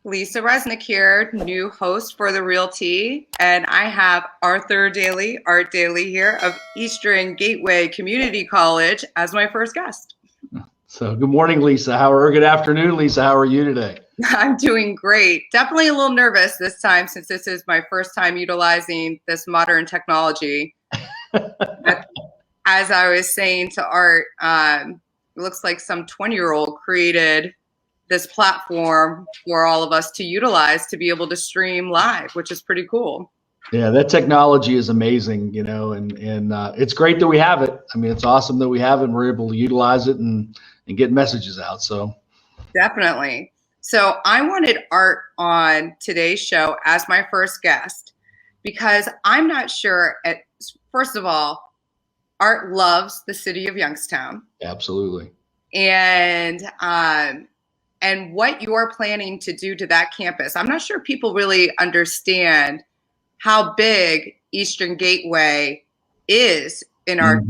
Lisa Resnick here, new host for The Real Tea, and I have Art Daly here of Eastern Gateway Community College as my first guest. So good morning, Lisa. Good afternoon, Lisa. How are you today? I'm doing great. Definitely a little nervous this time since this is my first time utilizing this modern technology. As I was saying to Art, it looks like some 20-year-old created this platform for all of us to utilize to be able to stream live, which is pretty cool. Yeah, that technology is amazing, you know, and it's great that we have it. I mean, it's awesome that we have it and we're able to utilize it and get messages out. So definitely. So I wanted Art on today's show as my first guest because I'm not sure, first of all, Art loves the city of Youngstown. Absolutely. And what you're planning to do to that campus. I'm not sure people really understand how big Eastern Gateway is in our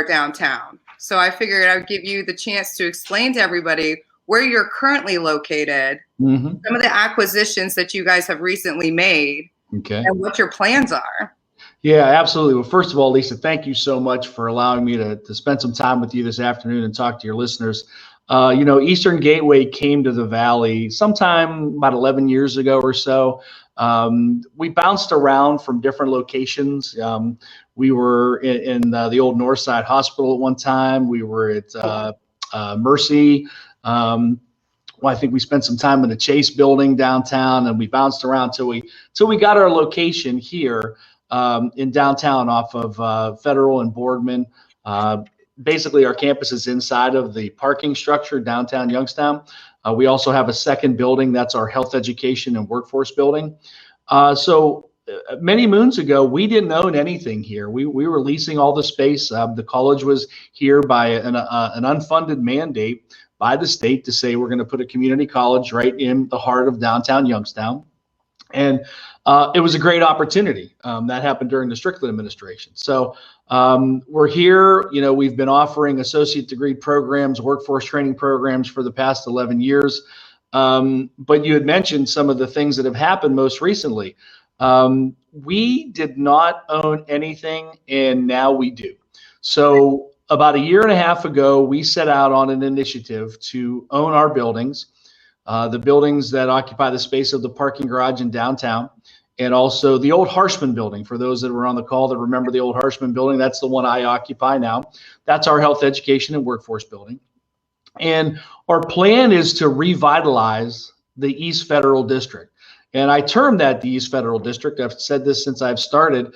downtown. So I figured I would give you the chance to explain to everybody where you're currently located, some of the acquisitions that you guys have recently made, and what your plans are. Yeah, absolutely. Well, first of all, Lisa, thank you so much for allowing me to spend some time with you this afternoon and talk to your listeners. You know, Eastern Gateway came to the Valley sometime about 11 years ago or so. We bounced around from different locations. We were in the old Northside Hospital at one time. We were at Mercer. Well, I think we spent some time in the Chase building downtown, and we bounced around till we got our location here in downtown off of Federal and Boardman. Basically, our campus is inside of the parking structure downtown Youngstown. We also have a second building. That's our health education and workforce building. So many moons ago, we didn't own anything here. We were leasing all the space. The college was here by an unfunded mandate by the state to say we're going to put a community college right in the heart of downtown Youngstown. And it was a great opportunity. That happened during the Strickland administration. So we're here. You know, we've been offering associate degree programs, workforce training programs for the past 11 years. But you had mentioned some of the things that have happened most recently. We did not own anything, and now we do. So about a year and a half ago, we set out on an initiative to own our buildings. The buildings that occupy the space of the parking garage in downtown, and also the old Harshman building. For those that were on the call that remember the old Harshman building, that's the one I occupy now. That's our health education and workforce building. And our plan is to revitalize the East Federal District. And I term that the East Federal District. I've said this since I've started.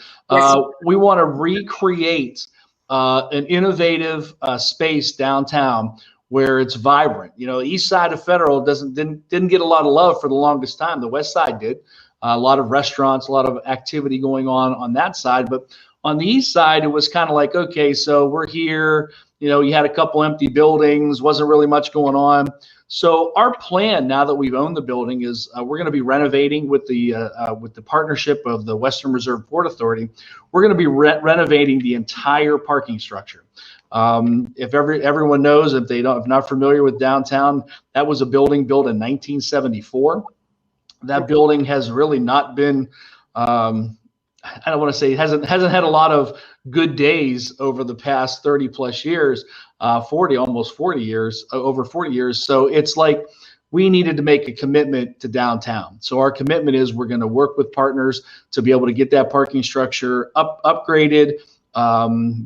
We want to recreate an innovative space downtown where it's vibrant. You know, the east side of Federal didn't get a lot of love for the longest time. The west side did. A lot of restaurants, a lot of activity going on that side. But on the east side, it was kind of like, okay, so we're here. You know, you had a couple empty buildings, wasn't really much going on. So our plan now that we've owned the building is we're going to be renovating with the partnership of the Western Reserve Port Authority. We're going to be renovating the entire parking structure. If everyone knows, if not familiar with downtown, that was a building built in 1974. That building has really not been, I don't want to say hasn't had a lot of good days over the past 30 plus years, almost 40 years, over 40 years. So it's like we needed to make a commitment to downtown. So our commitment is we're going to work with partners to be able to get that parking structure upgraded,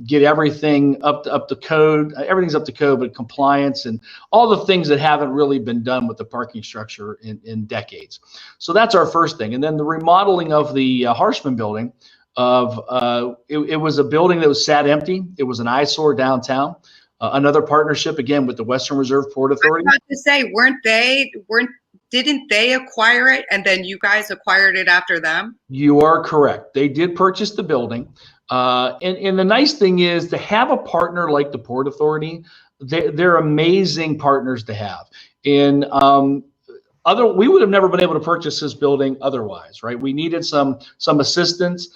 get everything up to code. Everything's up to code, but compliance and all the things that haven't really been done with the parking structure in decades. So that's our first thing. And then the remodeling of the Harshman building. It was a building that was sat empty. It was an eyesore downtown. Another partnership again with the Western Reserve Port Authority. I was about to say, didn't they acquire it and then you guys acquired it after them? You are correct. They did purchase the building. And the nice thing is to have a partner like the Port Authority, they're amazing partners to have. And we would have never been able to purchase this building otherwise, right? We needed some assistance.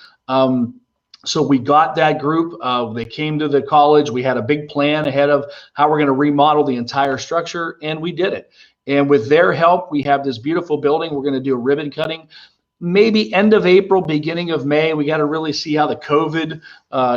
So we got that group. They came to the college. We had a big plan ahead of how we're going to remodel the entire structure, and we did it. And with their help, we have this beautiful building. We're going to do a ribbon cutting, maybe end of April, beginning of May. We got to really see how the COVID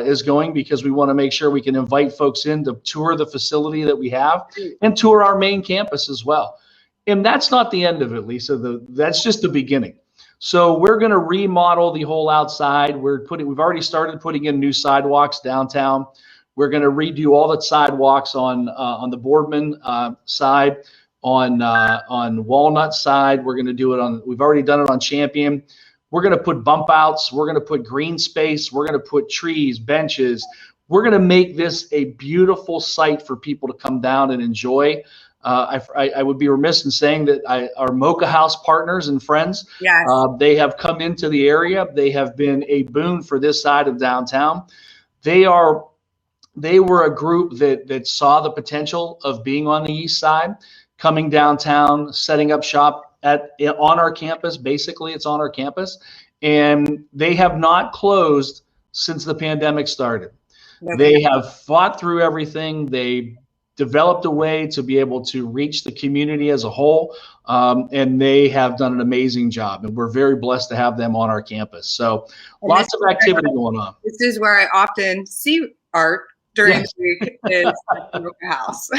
is going, because we want to make sure we can invite folks in to tour the facility that we have and tour our main campus as well. And that's not the end of it, Lisa. That's just the beginning. So we're going to remodel the whole outside. We've already started putting in new sidewalks downtown. We're going to redo all the sidewalks on the Boardman side, on Walnut side. We're going to do it we've already done it on Champion. We're going to put bump outs. We're going to put green space. We're going to put trees, benches. We're going to make this a beautiful site for people to come down and enjoy. I would be remiss in saying that our Mocha House partners and friends, yes. They have come into the area. They have been a boon for this side of downtown. They were a group that saw the potential of being on the east side, coming downtown, setting up shop on our campus. Basically, it's on our campus, and they have not closed since the pandemic started. Okay. They have fought through everything. They developed a way to be able to reach the community as a whole, and they have done an amazing job, and we're very blessed to have them on our campus. So lots of activity going on. This is where I often see Art during the week, is the Mocha House.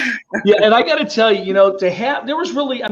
Yeah, and I got to tell you, there was really,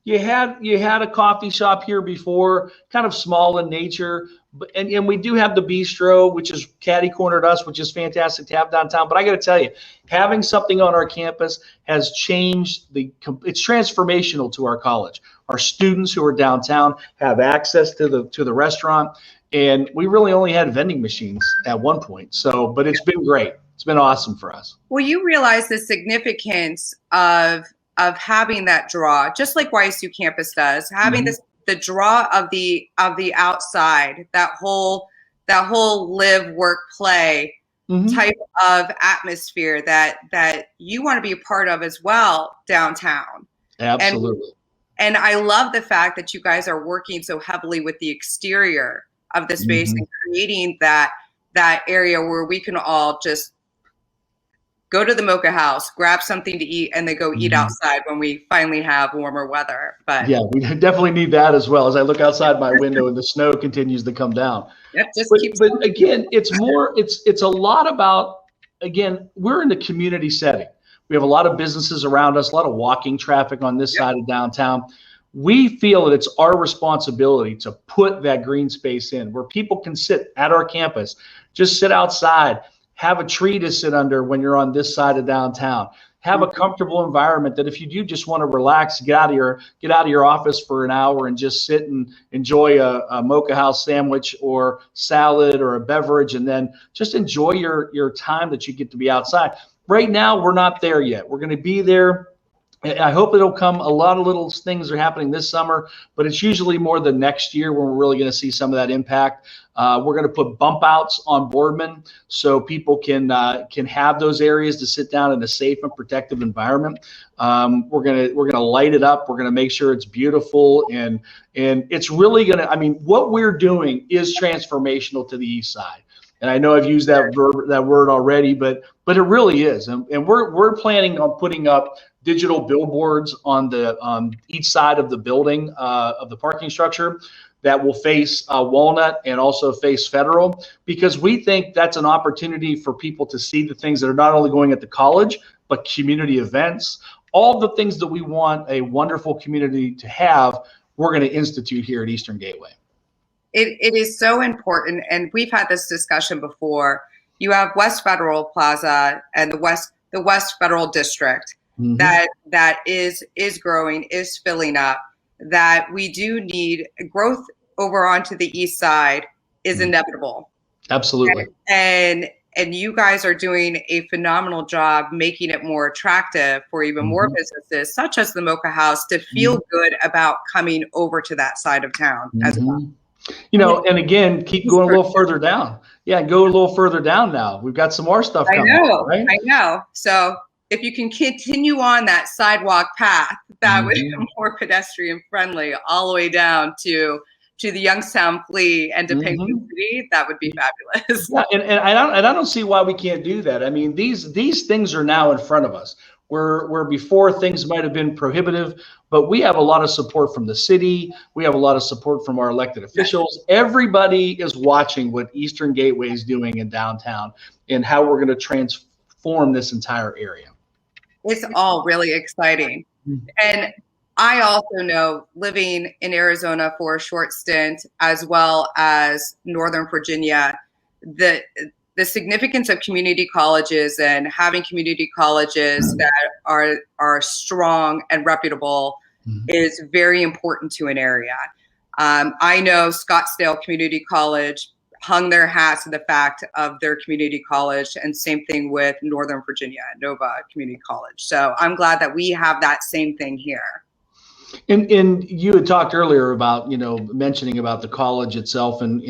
you had a coffee shop here before, kind of small in nature, and we do have the bistro, which is catty-cornered us, which is fantastic to have downtown. But I got to tell you, having something on our campus has changed it's transformational to our college. Our students who are downtown have access to the restaurant, and we really only had vending machines at one point. So, but it's been great. It's been awesome for us. Well, you realize the significance of having that draw, just like YSU campus does, having the draw of the outside, that whole live, work, play type of atmosphere that you want to be a part of as well downtown. Absolutely. And I love the fact that you guys are working so heavily with the exterior of the space and creating that area where we can all just go to the Mocha House, grab something to eat, and then go eat outside when we finally have warmer weather. But yeah, we definitely need that as well. As I look outside my window and the snow continues to come down. Yep, but again, it's a lot about, again, we're in the community setting. We have a lot of businesses around us, a lot of walking traffic on this side of downtown. We feel that it's our responsibility to put that green space in where people can sit at our campus, just sit outside, have a tree to sit under when you're on this side of downtown, have a comfortable environment that if you do just want to relax, get out of your office for an hour and just sit and enjoy a Mocha House sandwich or salad or a beverage, and then just enjoy your time that you get to be outside. Right now, we're not there yet. We're going to be there. I hope it'll come. A lot of little things are happening this summer, but it's usually more the next year when we're really going to see some of that impact. We're going to put bump outs on Boardman so people can have those areas to sit down in a safe and protective environment. We're gonna light it up. We're gonna make sure it's beautiful, and it's really gonna. What we're doing is transformational to the east side. And I know I've used that word already, but it really is. And we're planning on putting up digital billboards on each side of the building, of the parking structure, that will face Walnut and also face Federal, because we think that's an opportunity for people to see the things that are not only going at the college, but community events, all the things that we want a wonderful community to have, we're going to institute here at Eastern Gateway. It is so important, and we've had this discussion before. You have West Federal Plaza and the West Federal District that is growing, is filling up. That we do need growth over onto the east side is inevitable. Absolutely. And you guys are doing a phenomenal job making it more attractive for even more businesses, such as the Mocha House, to feel good about coming over to that side of town as well. And again, keep going a little further down. Yeah, go a little further down now. We've got some more stuff coming. I know. So if you can continue on that sidewalk path, that would be more pedestrian friendly all the way down to to the Youngstown Flea and to Penguin City, that would be fabulous. Yeah, and I don't see why we can't do that. I mean, these things are now in front of us. Where before things might have been prohibitive, but we have a lot of support from the city. We have a lot of support from our elected officials. Everybody is watching what Eastern Gateway is doing in downtown and how we're going to transform this entire area. It's all really exciting. And I also know, living in Arizona for a short stint, as well as Northern Virginia, the significance of community colleges and having community colleges that are strong and reputable is very important to an area. I know Scottsdale Community College hung their hats to the fact of their community college, and same thing with Northern Virginia, Nova Community College. So I'm glad that we have that same thing here. And you had talked earlier about, mentioning about the college itself and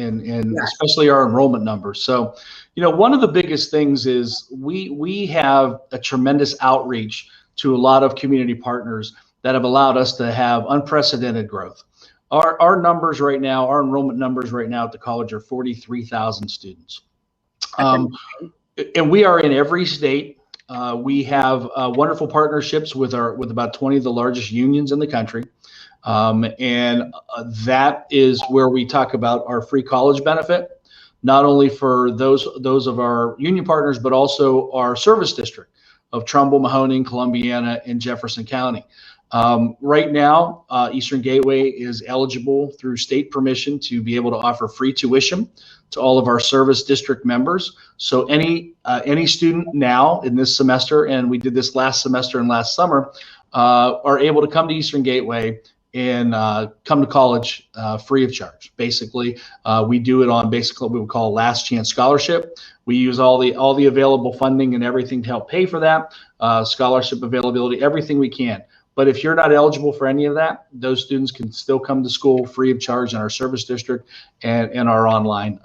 especially our enrollment numbers. So, one of the biggest things is we have a tremendous outreach to a lot of community partners that have allowed us to have unprecedented growth. Our numbers right now, our enrollment numbers right now at the college are 43,000 students. And we are in every state. We have wonderful partnerships with about 20 of the largest unions in the country. And that is where we talk about our free college benefit, not only for those of our union partners, but also our service district of Trumbull, Mahoning, Columbiana, and Jefferson County. Right now, Eastern Gateway is eligible through state permission to be able to offer free tuition to all of our service district members. So any student now in this semester, and we did this last semester and last summer, are able to come to Eastern Gateway and come to college free of charge. Basically, we do it on basically what we would call a last chance scholarship. We use all the available funding and everything to help pay for that scholarship availability, everything we can. But if you're not eligible for any of that, those students can still come to school free of charge in our service district and our online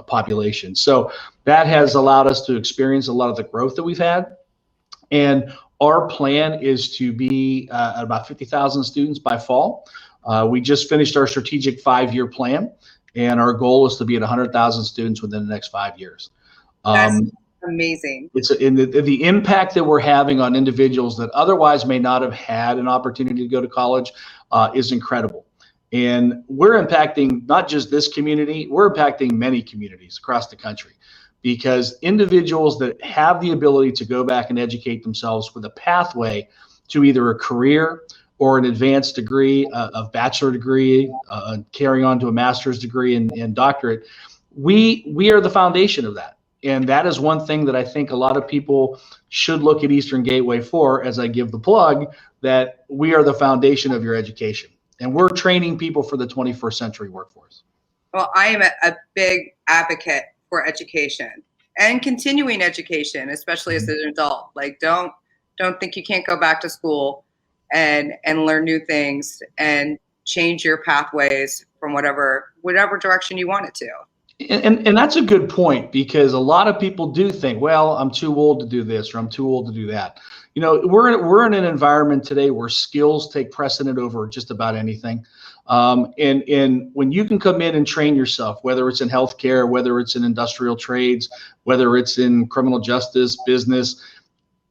population. So that has allowed us to experience a lot of the growth that we've had. And our plan is to be at about 50,000 students by fall. We just finished our strategic 5-year plan, and our goal is to be at 100,000 students within the next 5 years. That's amazing. It's in the impact that we're having on individuals that otherwise may not have had an opportunity to go to college is incredible. And we're impacting not just this community, we're impacting many communities across the country, because individuals that have the ability to go back and educate themselves with a pathway to either a career or an advanced degree, a bachelor degree, carrying on to a master's degree and doctorate, we are the foundation of that. And that is one thing that I think a lot of people should look at Eastern Gateway for, as I give the plug, that we are the foundation of your education. And we're training people for the 21st century workforce. Well, I am a big advocate for education and continuing education, especially as an adult. Like, don't think you can't go back to school and learn new things and change your pathways from whatever direction you want it to. And that's a good point, because a lot of people do think, well, I'm too old to do this or I'm too old to do that. We're in an environment today where skills take precedent over just about anything. And when you can come in and train yourself, whether it's in healthcare, whether it's in industrial trades, whether it's in criminal justice, business,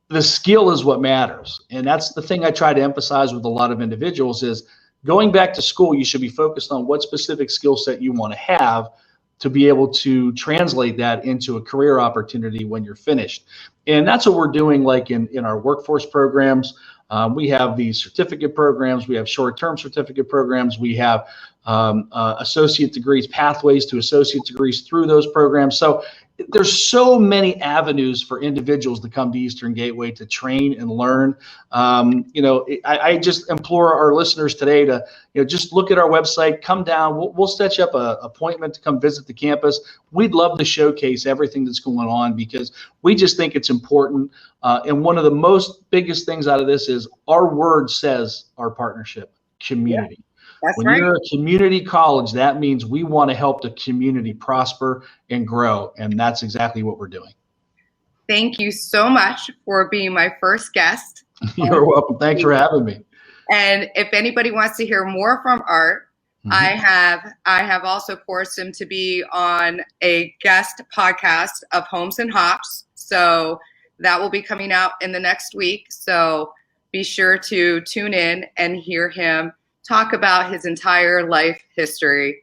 the skill is what matters. And that's the thing I try to emphasize with a lot of individuals is going back to school, you should be focused on what specific skill set you want to have to be able to translate that into a career opportunity when you're finished. And that's what we're doing, like in our workforce programs. We have these certificate programs, we have short-term certificate programs, we have associate degrees, pathways to associate degrees through those programs. So there's so many avenues for individuals to come to Eastern Gateway to train and learn. I just implore our listeners today to just look at our website, come down. We'll set you up an appointment to come visit the campus. We'd love to showcase everything that's going on, because we just think it's important. And one of the biggest things out of this is our word says our partnership, community. Yeah. When you're a community college, that means we want to help the community prosper and grow. And that's exactly what we're doing. Thank you so much for being my first guest. You're welcome. Thanks for having me. And if anybody wants to hear more from Art, I have also forced him to be on a guest podcast of Homes and Hops. So that will be coming out in the next week. So be sure to tune in and hear him talk about his entire life history.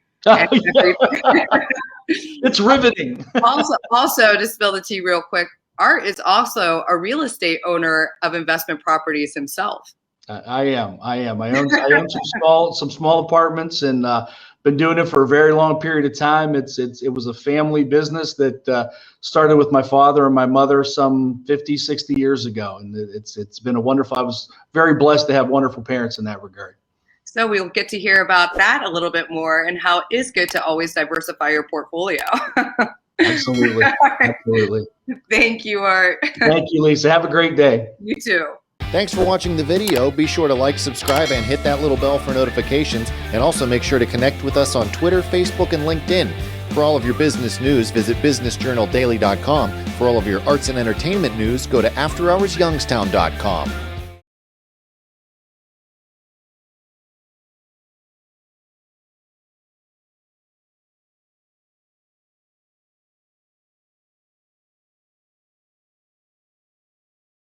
It's riveting. also, to spill the tea real quick, Art is also a real estate owner of investment properties himself. I am. I own some small apartments, and been doing it for a very long period of time. It was a family business that started with my father and my mother some 50, 60 years ago, and it's been a wonderful. I was very blessed to have wonderful parents in that regard. So we'll get to hear about that a little bit more, and how it is good to always diversify your portfolio. Absolutely. Absolutely. Thank you, Art. Thank you, Lisa. Have a great day. You too. Thanks for watching the video. Be sure to like, subscribe, and hit that little bell for notifications. And also make sure to connect with us on Twitter, Facebook, and LinkedIn. For all of your business news, visit businessjournaldaily.com. For all of your arts and entertainment news, go to afterhoursyoungstown.com.